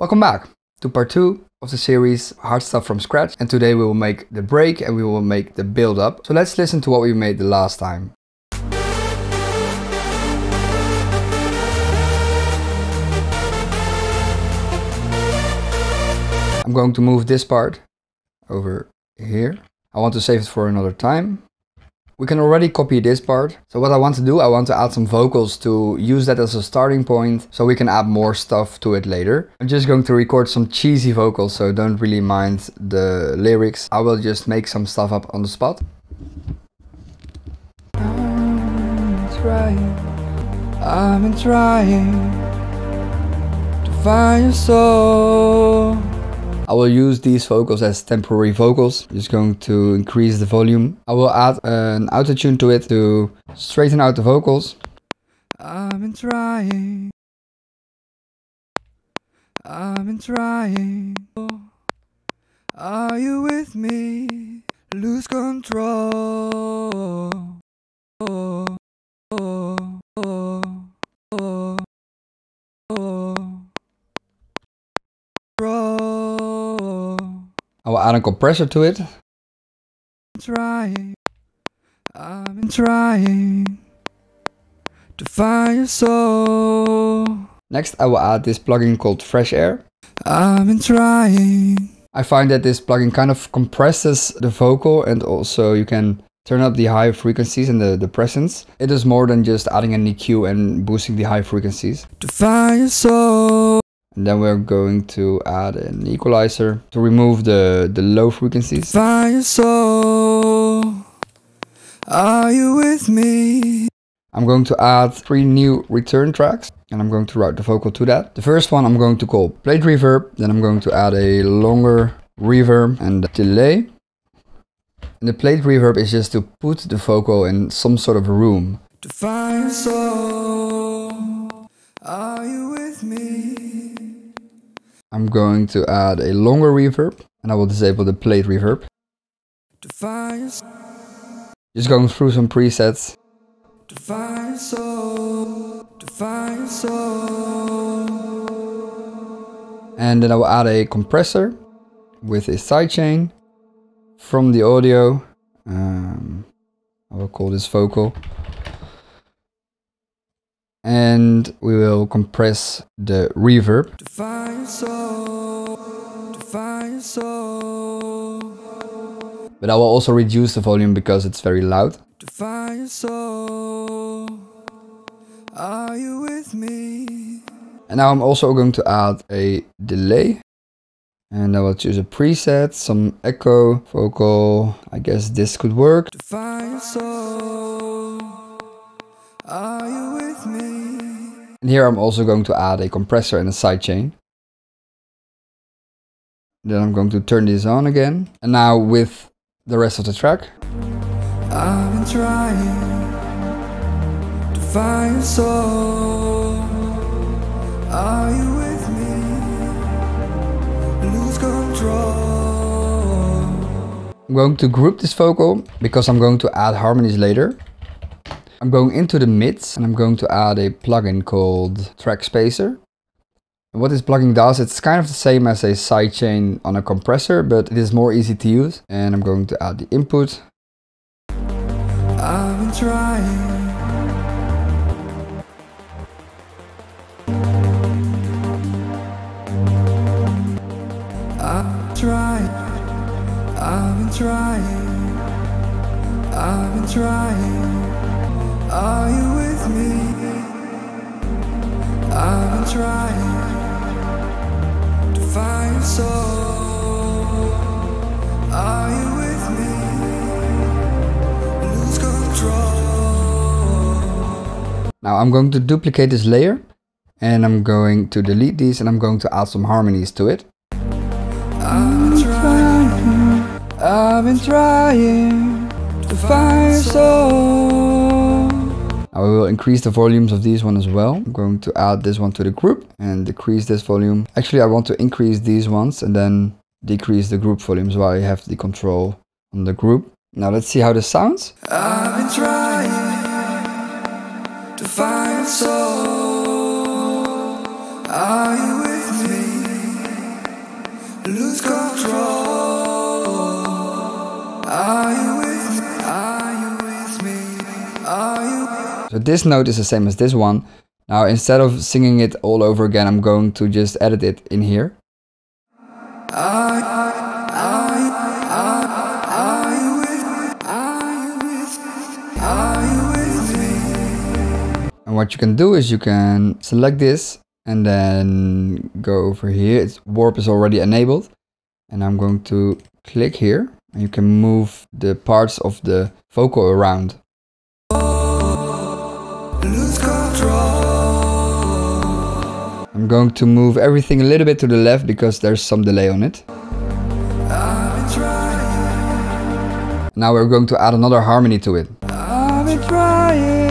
Welcome back to part 2 of the series Hardstyle from scratch, and today we will make the break and we will make the build up. So let's listen to what we made the last time. I'm going to move this part over here. I want to save it for another time. We can already copy this part. So what I want to do, I want to add some vocals to use that as a starting point so we can add more stuff to it later. I'm just going to record some cheesy vocals, so don't really mind the lyrics. I will just make some stuff up on the spot. I've been trying to find your soul. I will use these vocals as temporary vocals. Just going to increase the volume. I will add an autotune to it to straighten out the vocals. I've been trying. I've been trying. Are you with me? Lose control. I will add a compressor to it. I've been trying to find your soul. Next, I will add this plugin called Fresh Air. I've been trying. I find that this plugin kind of compresses the vocal, and also you can turn up the high frequencies and the presence. It is more than just adding an EQ and boosting the high frequencies. To find your soul. And then we're going to add an equalizer to remove the low frequencies. Find your soul. Are you with me? I'm going to add 3 new return tracks, and I'm going to route the vocal to that. The first one I'm going to call plate reverb. Then I'm going to add a longer reverb and delay. And the plate reverb is just to put the vocal in some sort of room. To find your soul. Are you with me? I'm going to add a longer reverb, and I will disable the plate reverb. Just going through some presets. And then I will add a compressor with a sidechain from the audio. I will call this vocal. And we will compress the reverb. But I will also reduce the volume because it's very loud. Are you with me? And now I'm also going to add a delay. And I will choose a preset, some echo, vocal. I guess this could work. Are you with me? And here I'm also going to add a compressor and a sidechain. Then I'm going to turn this on again. And now with the rest of the track. I've been trying to find your soul. Are you with me? Lose control. I'm going to group this vocal because I'm going to add harmonies later. I'm going into the mids and I'm going to add a plugin called trackspacer. And what this plugin does, it's kind of the same as a sidechain on a compressor, but it is more easy to use. And I'm going to add the input. I've been trying. I've been trying. I've been trying. Are you with me? I've been trying to find your soul. Are you with me? Lose control. Now I'm going to duplicate this layer, and I'm going to delete these, and I'm going to add some harmonies to it. I've been trying to find your soul. Now we will increase the volumes of these one as well. I'm going to add this one to the group and decrease this volume. Actually, I want to increase these ones and then decrease the group volume, so I have the control on the group. Now let's see how this sounds. I've been trying to find your soul. Are you with me? lose control. Are you with me? Are you with me? Are you? So this note is the same as this one. Now instead of singing it all over again, I'm going to just edit it in here. Are you with me? Are you with me? And what you can do is you can select this and then go over here. Warp is already enabled. And I'm going to click here. And you can move the parts of the vocal around. Lose control. I'm going to move everything a little bit to the left because there's some delay on it. Now we're going to add another harmony to it. I've been trying.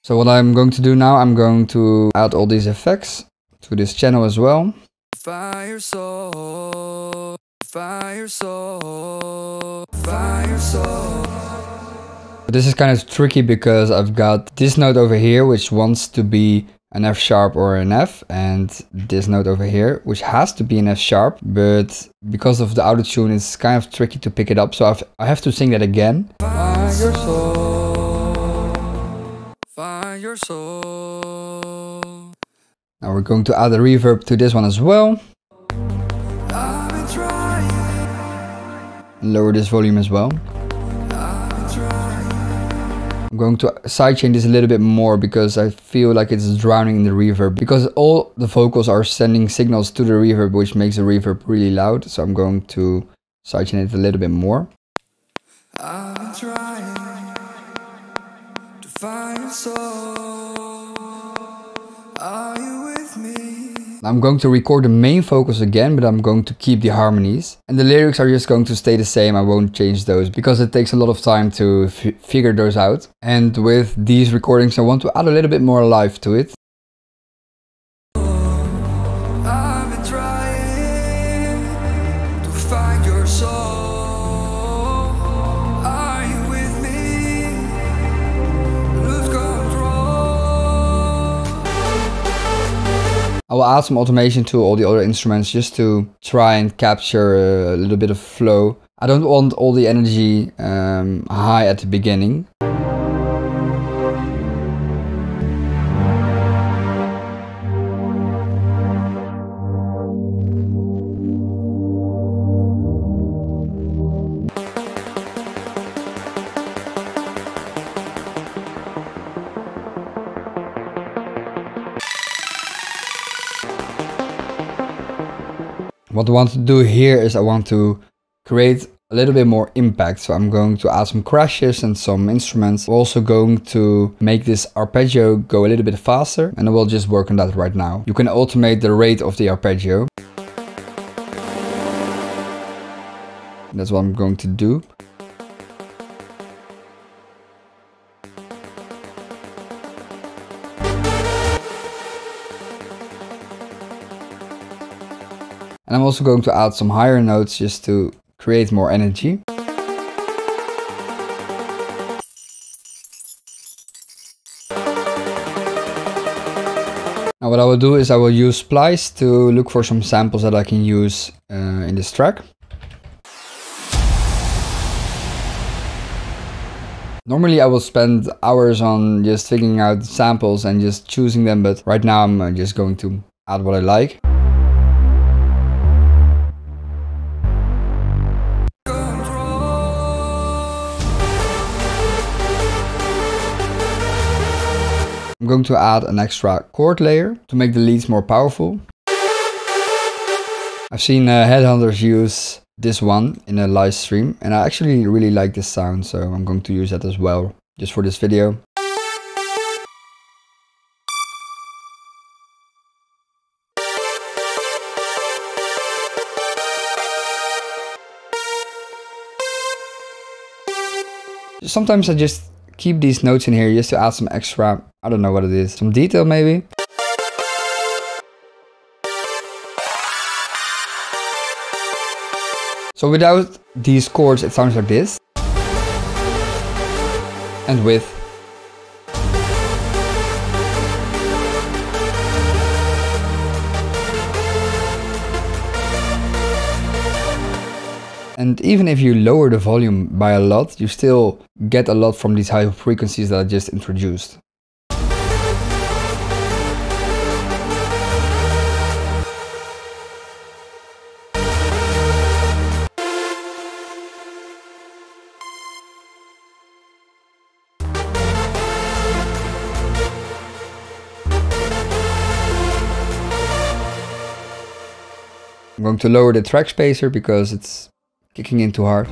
So what I'm going to do now, I'm going to add all these effects to this channel as well. Fire soul, fire soul, fire soul. This is kind of tricky because I've got this note over here which wants to be an F sharp or an F, and this note over here which has to be an F sharp, but because of the auto-tune it's kind of tricky to pick it up, so I have to sing that again. Fire soul, fire soul. Now we're going to add a reverb to this one as well. And lower this volume as well. I'm going to sidechain this a little bit more because I feel like it's drowning in the reverb. Because all the vocals are sending signals to the reverb, which makes the reverb really loud. So I'm going to sidechain it a little bit more. I've been trying to find a soul. Are you with me? I'm going to record the main vocals again, but I'm going to keep the harmonies. And the lyrics are just going to stay the same. I won't change those because it takes a lot of time to figure those out. And with these recordings, I want to add a little bit more life to it. I've been trying to find your soul. Are you with me? Lose control. I will add some automation to all the other instruments just to try and capture a little bit of flow. I don't want all the energy high at the beginning. What I want to do here is I want to create a little bit more impact. So I'm going to add some crashes and some instruments. I'm also going to make this arpeggio go a little bit faster, and I will just work on that right now. You can automate the rate of the arpeggio. That's what I'm going to do. And I'm also going to add some higher notes just to create more energy. Now what I will do is I will use Splice to look for some samples that I can use in this track. Normally I will spend hours on just figuring out samples and just choosing them, but right now I'm just going to add what I like. I'm going to add an extra chord layer to make the leads more powerful. I've seen headhunters use this one in a live stream and I actually really like this sound, so I'm going to use that as well, just for this video. Sometimes I just keep these notes in here just to add some extra, I don't know what it is, some detail maybe. So without these chords it sounds like this. And with And even if you lower the volume by a lot, you still get a lot from these high frequencies that I just introduced. I'm going to lower the trackspacer because it's kicking in too hard.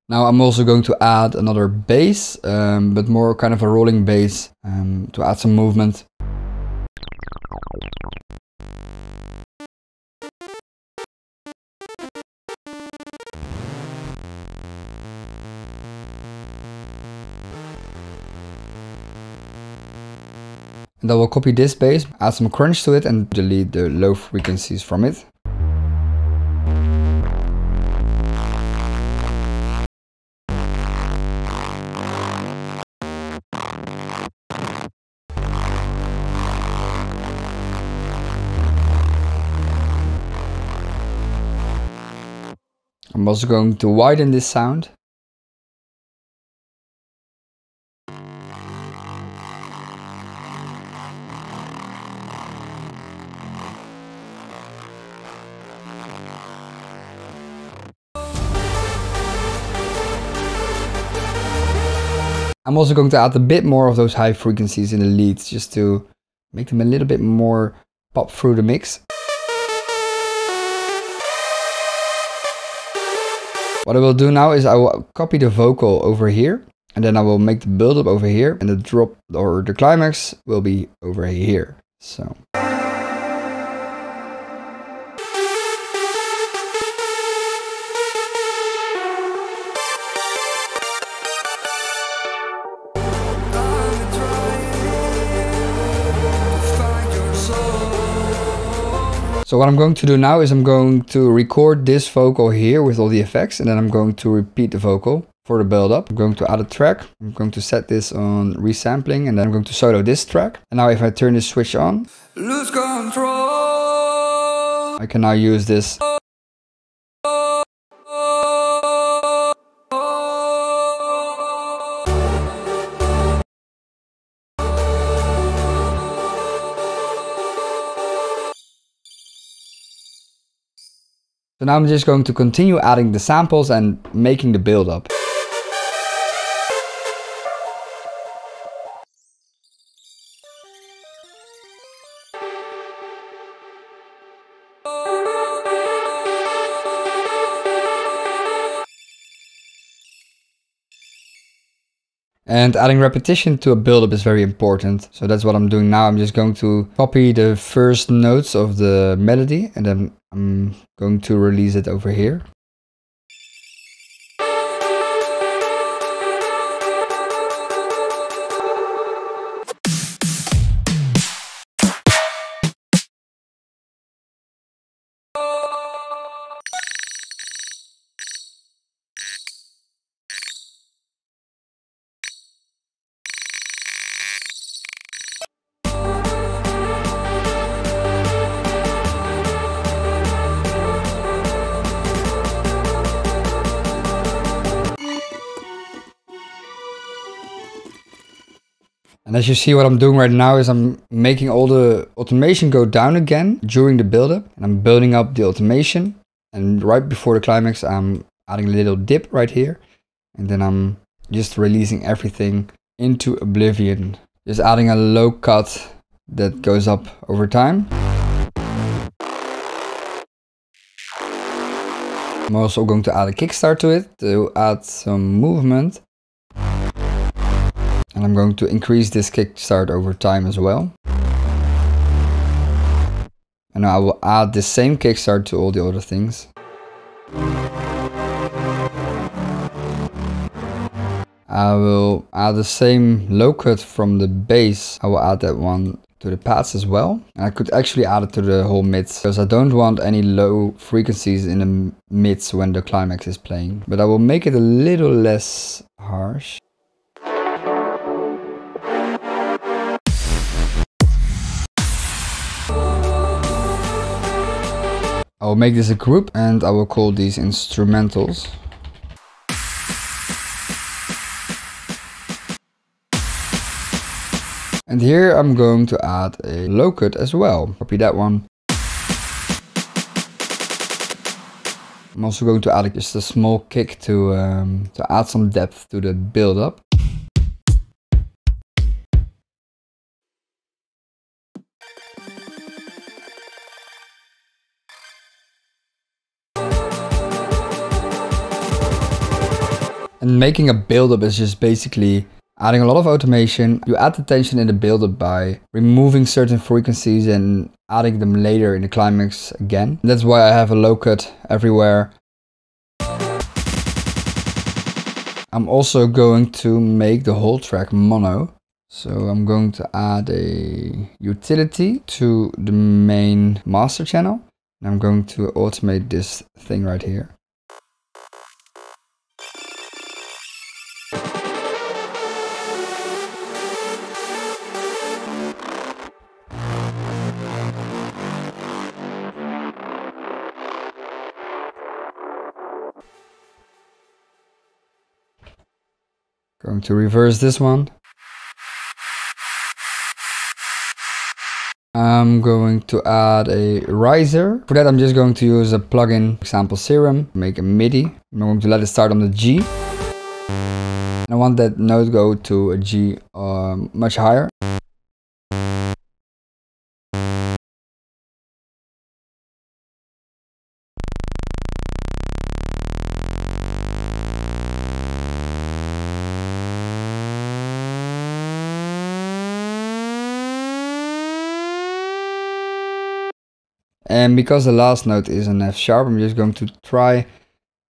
Now I'm also going to add another bass, but more kind of a rolling bass to add some movement. And I will copy this bass, add some crunch to it and delete the low frequencies from it. I'm also going to widen this sound. I'm also going to add a bit more of those high frequencies in the leads just to make them a little bit more pop through the mix. What I will do now is I will copy the vocal over here and then I will make the build-up over here and the drop or the climax will be over here. So. So what I'm going to do now is I'm going to record this vocal here with all the effects and then I'm going to repeat the vocal for the build-up. I'm going to add a track. I'm going to set this on resampling and then I'm going to solo this track. And now if I turn this switch on, lose control. I can now use this. So now I'm just going to continue adding the samples and making the build-up. And adding repetition to a build-up is very important. So that's what I'm doing now. I'm just going to copy the first notes of the melody and then I'm going to release it over here. And as you see, what I'm doing right now is I'm making all the automation go down again during the build-up. And I'm building up the automation. And right before the climax, I'm adding a little dip right here. And then I'm just releasing everything into oblivion. Just adding a low cut that goes up over time. I'm also going to add a kickstart to it to add some movement. And I'm going to increase this kickstart over time as well. And now I will add the same kickstart to all the other things. I will add the same low cut from the bass. I will add that one to the pads as well. And I could actually add it to the whole mids because I don't want any low frequencies in the mids when the climax is playing. But I will make it a little less harsh. I will make this a group and I will call these instrumentals. And here I'm going to add a low cut as well. Copy that one. I'm also going to add just a small kick to add some depth to the build-up. And making a build-up is just basically adding a lot of automation. You add the tension in the build-up by removing certain frequencies and adding them later in the climax again. That's why I have a low cut everywhere. I'm also going to make the whole track mono. So I'm going to add a utility to the main master channel. And I'm going to automate this thing right here. Going to reverse this one. I'm going to add a riser. For that I'm just going to use a plugin, for example Serum, make a MIDI. I'm going to let it start on the G. And I want that note go to a G much higher. And because the last note is an F sharp, I'm just going to try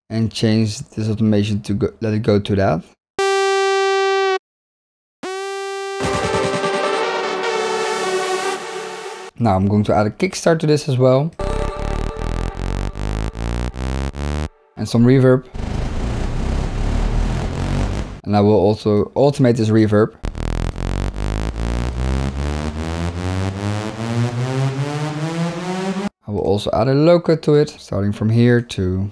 and change this automation to let it go to that. Now I'm going to add a kickstart to this as well. And some reverb. And I will also automate this reverb. I will also add a low cut to it, starting from here to...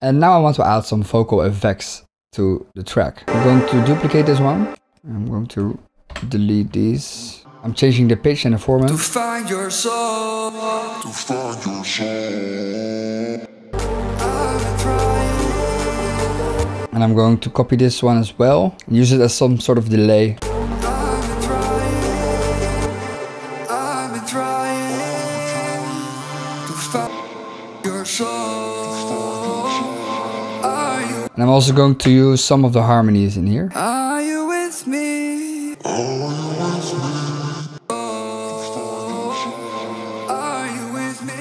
And now I want to add some vocal effects to the track. I'm going to duplicate this one. I'm going to delete these. I'm changing the pitch and the format. To find your soul. To find your soul. And I'm going to copy this one as well. Use it as some sort of delay. I've been trying to find your soul. And I'm also going to use some of the harmonies in here. Are you with me? Are you with me? Are you with me?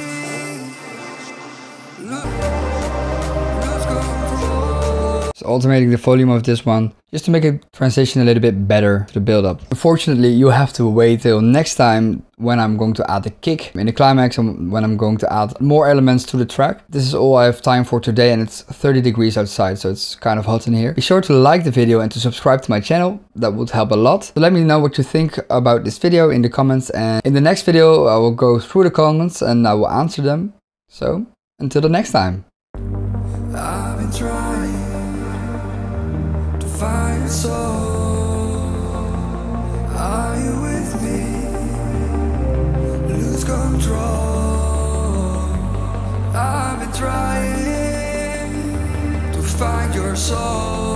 So automating the volume of this one, just to make it transition a little bit better to the build-up. Unfortunately, you have to wait till next time when I'm going to add the kick in the climax and when I'm going to add more elements to the track. This is all I have time for today, and it's 30 degrees outside, so it's kind of hot in here. Be sure to like the video and to subscribe to my channel. That would help a lot. So let me know what you think about this video in the comments, and in the next video I will go through the comments and I will answer them. So until the next time. I've been trying to find your soul. Are you with me? Lose control. I've been trying to find your soul.